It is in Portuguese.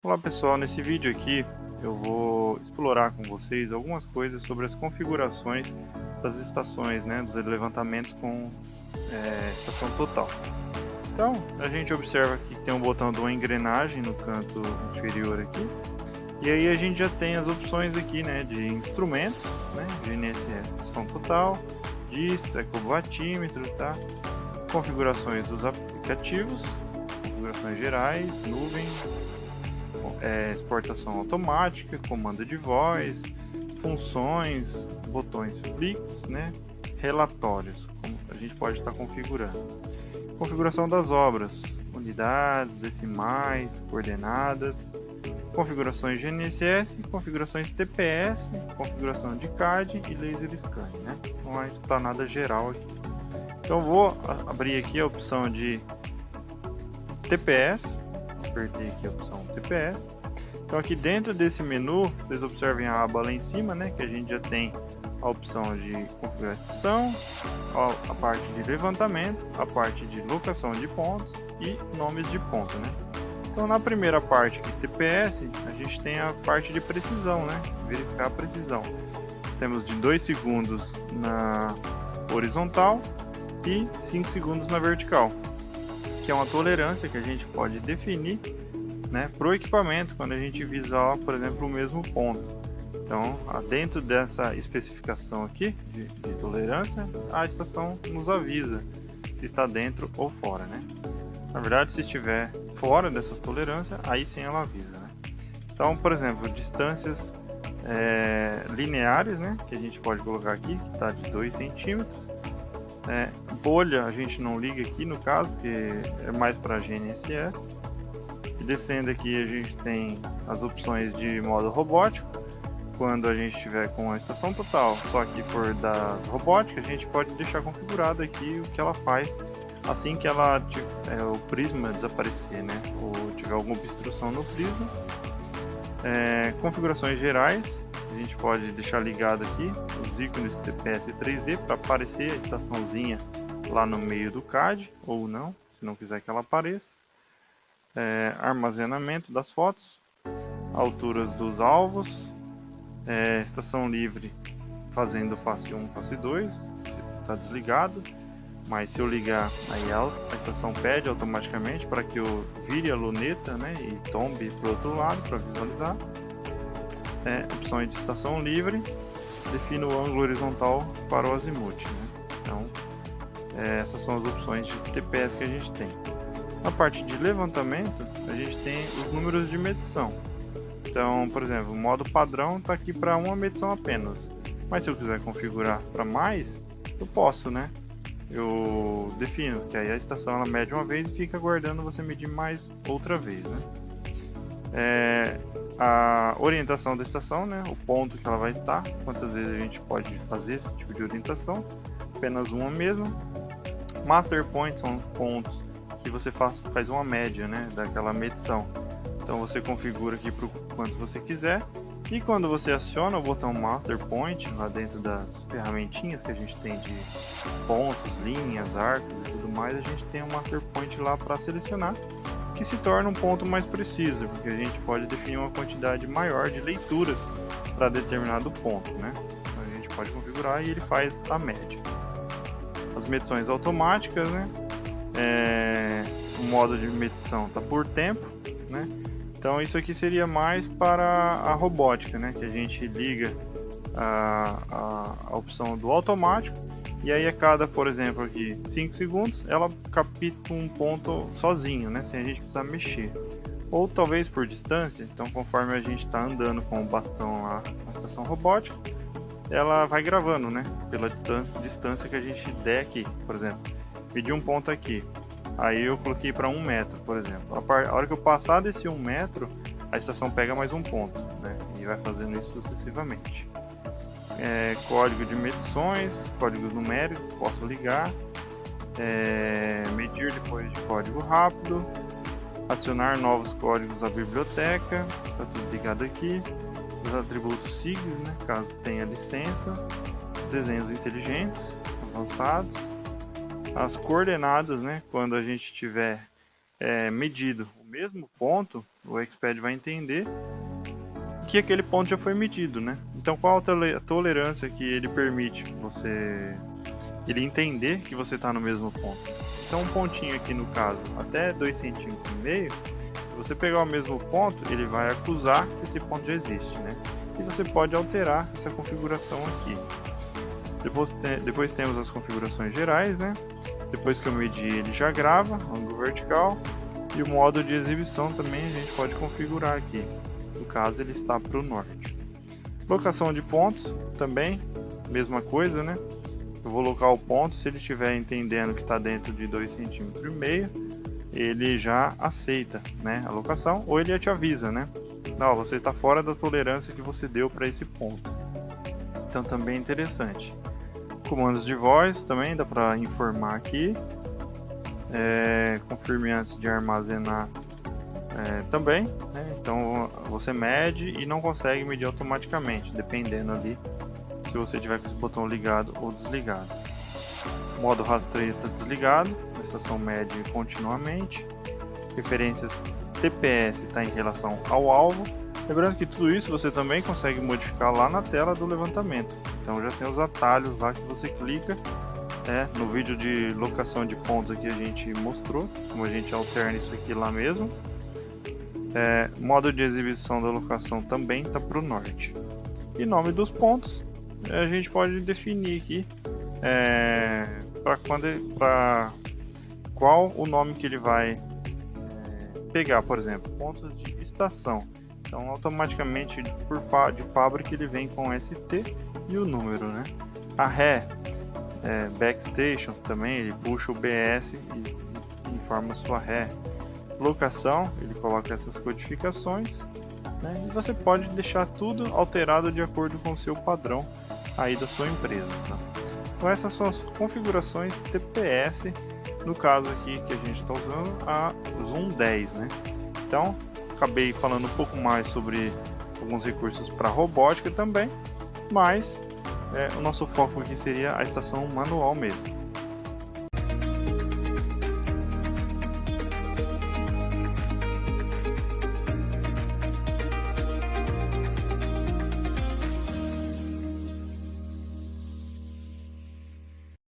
Olá pessoal, nesse vídeo aqui eu vou explorar com vocês algumas coisas sobre as configurações das estações, dos levantamentos com estação total. Então a gente observa que tem um botão de uma engrenagem no canto inferior aqui, e aí a gente já tem as opções aqui de instrumentos, GNSS estação total, disto, ecobatímetro, tá? Configurações dos aplicativos, configurações gerais, nuvem, exportação automática, comando de voz, funções, botões Flix, relatórios, como a gente pode estar configurando. Configuração das obras, unidades, decimais, coordenadas, configurações GNSS, configurações TPS, configuração de CAD e laser scan, uma explanada geral aqui. Então vou abrir aqui a opção de TPS, apertei aqui a opção TPS. Então aqui dentro desse menu, vocês observem a aba lá em cima, que a gente já tem a opção de configurar a estação, a parte de levantamento, a parte de locação de pontos e nomes de ponto, Então na primeira parte aqui, TPS, a gente tem a parte de precisão, verificar a precisão. Temos de 2 segundos na horizontal e 5 segundos na vertical, que é uma tolerância que a gente pode definir para o equipamento quando a gente visual, por exemplo, o mesmo ponto. Então, dentro dessa especificação aqui de tolerância, a estação nos avisa se está dentro ou fora. Na verdade, se estiver fora dessas tolerâncias, aí sim ela avisa. Então, por exemplo, distâncias lineares, que a gente pode colocar aqui, que está de 2 centímetros. Bolha a gente não liga aqui no caso, porque é mais para GNSS. E descendo aqui a gente tem as opções de modo robótico. Quando a gente estiver com a estação total, só que for da robótica, a gente pode deixar configurado aqui o que ela faz assim que o prisma desaparecer, ou tiver alguma obstrução no prisma. Configurações gerais, a gente pode deixar ligado aqui os ícones TPS 3D para aparecer a estaçãozinha lá no meio do CAD, ou não, se não quiser que ela apareça. Armazenamento das fotos, alturas dos alvos, estação livre fazendo face 1, face 2, está desligado, mas se eu ligar aí a estação pede automaticamente para que eu vire a luneta e tombe para o outro lado para visualizar. Opções de estação livre, defino o ângulo horizontal para o azimuth. Então essas são as opções de TPS que a gente tem. Na parte de levantamento, a gente tem os números de medição. Então, por exemplo, o modo padrão está aqui para uma medição apenas. Mas se eu quiser configurar para mais, eu posso, Eu defino que aí a estação ela mede uma vez e fica aguardando você medir mais outra vez, A orientação da estação, o ponto que ela vai estar, quantas vezes a gente pode fazer esse tipo de orientação, apenas uma mesmo. Master Points são pontos que você faz uma média daquela medição. Então você configura aqui para o quanto você quiser, e quando você aciona o botão Master Point lá dentro das ferramentinhas que a gente tem de pontos, linhas, arcos e tudo mais, a gente tem um Master Point lá para selecionar, que se torna um ponto mais preciso, porque a gente pode definir uma quantidade maior de leituras para determinado ponto, Então a gente pode configurar e ele faz a média. As medições automáticas, o modo de medição está por tempo, Então isso aqui seria mais para a robótica, que a gente liga a opção do automático, e aí a cada, por exemplo, aqui 5 segundos, ela capta um ponto sozinho, sem a gente precisar mexer. Ou talvez por distância, então conforme a gente está andando com o bastão lá na estação robótica, ela vai gravando, pela distância que a gente der aqui. Por exemplo, pedi um ponto aqui, aí eu coloquei para 1 metro, por exemplo. A hora que eu passar desse 1 metro, a estação pega mais um ponto, e vai fazendo isso sucessivamente. Código de medições, códigos numéricos, posso ligar, medir depois de código rápido, adicionar novos códigos à biblioteca, está tudo ligado aqui. Os atributos SIGs, caso tenha licença, desenhos inteligentes, avançados, as coordenadas, quando a gente tiver medido o mesmo ponto, o Exped vai entender que aquele ponto já foi medido, né? Então qual a tolerância que ele permite ele entender que você está no mesmo ponto? Então um pontinho aqui no caso, até 2,5 cm, se você pegar o mesmo ponto, ele vai acusar que esse ponto já existe, né? E você pode alterar essa configuração aqui. Depois temos as configurações gerais, né? Depois que eu medir, ele já grava, ângulo vertical, e o modo de exibição também a gente pode configurar aqui. No caso, ele está para o norte. Locação de pontos, também, mesma coisa, né? Eu vou locar o ponto, se ele estiver entendendo que está dentro de 2,5 cm, ele já aceita, né, a locação, ou ele te avisa, né? Não, você está fora da tolerância que você deu para esse ponto. Então também é interessante. Comandos de voz também dá para informar aqui. Confirme antes de armazenar também, né? Então você mede e não consegue medir automaticamente, dependendo ali se você tiver com esse botão ligado ou desligado. Modo rastreio está desligado, a estação mede continuamente. Referências TPS está em relação ao alvo. Lembrando que tudo isso você também consegue modificar lá na tela do levantamento. Então já tem os atalhos lá que você clica. No vídeo de locação de pontos aqui a gente mostrou como a gente alterna isso aqui lá mesmo. Modo de exibição da locação também está para o norte. E nome dos pontos a gente pode definir aqui para qual o nome que ele vai pegar, por exemplo, pontos de estação. Então automaticamente de fábrica ele vem com ST e o número, né? A ré, backstation também, ele puxa o BS e informa sua ré. Locação, ele coloca essas codificações, né? E você pode deixar tudo alterado de acordo com o seu padrão aí da sua empresa, tá? Então essas são as configurações TPS, no caso aqui que a gente está usando a Zoom 10, né? Então acabei falando um pouco mais sobre alguns recursos para robótica também, mas o nosso foco aqui seria a estação manual mesmo.